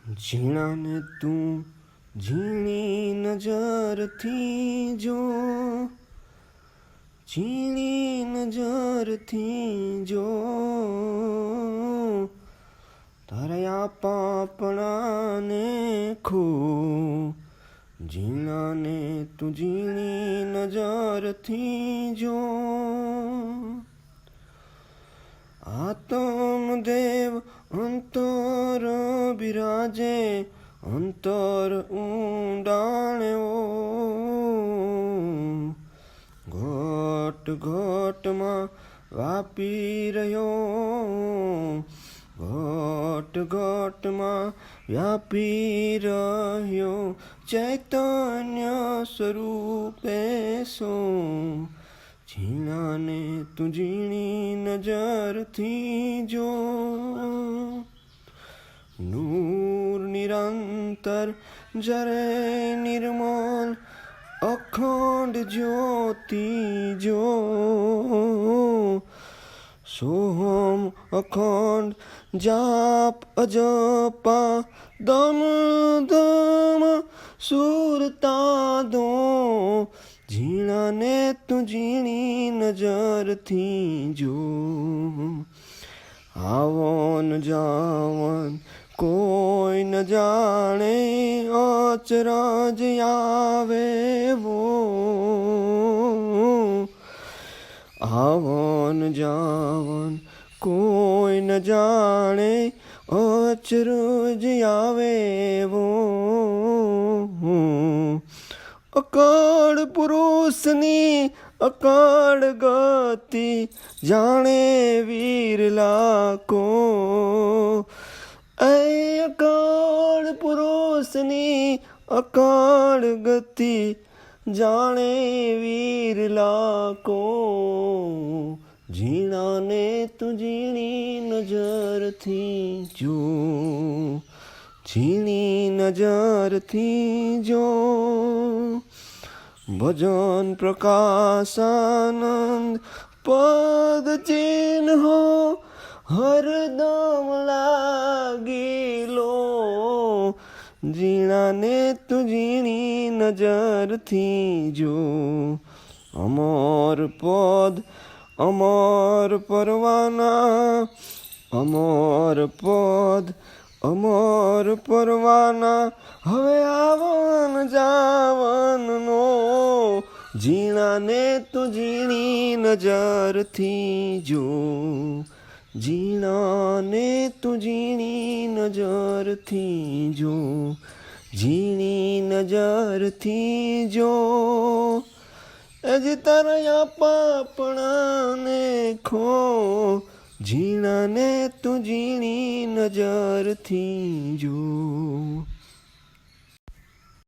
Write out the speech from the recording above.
ઝીણાને તું ઝીણી નજરથી જો, ઝીણી નજરથી જો, તારા પાપણાને ખો. ઝીણાને તું ઝીણી નજરથી જો, આત્મદેવ અંતર બિરાજે, અંતર ઊંડાણે ઘટ ઘટમાં વ્યાપી રહ્યો, ઘટ ઘટમાં વ્યાપી રહ્યો, ચૈતન્ય સ્વરૂપે સો. ઝીણાને તું ઝીણી નજરથી જો, નૂર નિરંતર જરે નિર્મલ અખંડ જ્યોતિ જો, સોહમ અખંડ જાપ અજપા દમ દમ સુરતા દો. ઝીણાને તું ઝીણી નજરથી જો, આવન જાવન કોઈ ન જાણે, અચરજ આવે વો. આવન જાવન કોઈ ન જાણે, અચરજ આવે વો. અકળ પુરુષની અકળ ગતિ, જાણે વીરલા કો. અકળ પુરુષની અકળ ગતિ, જાણે વીરલા કો. ઝીણાને તું ઝીણી નજરથી જો, ઝીણી નજરથી જો. ભજન પ્રકાશાનંદ પદ ચિહ્નો હરદમ લાગી લો. ઝીણાને તું ઝીણી નજરથી જો, અમર પદ અમર પરવાના, અમર પદ અમર પરવાના, હવે આવન જાવનનો. ઝીણાને તું ઝીણી નજરથી જો, ઝીણાને તું ઝીણી નજરથી જો, ઝીણી નજરથી જો. હજી તારા પાપણાને ખો. ઝીણાને તું ઝીણી નજરથી જો.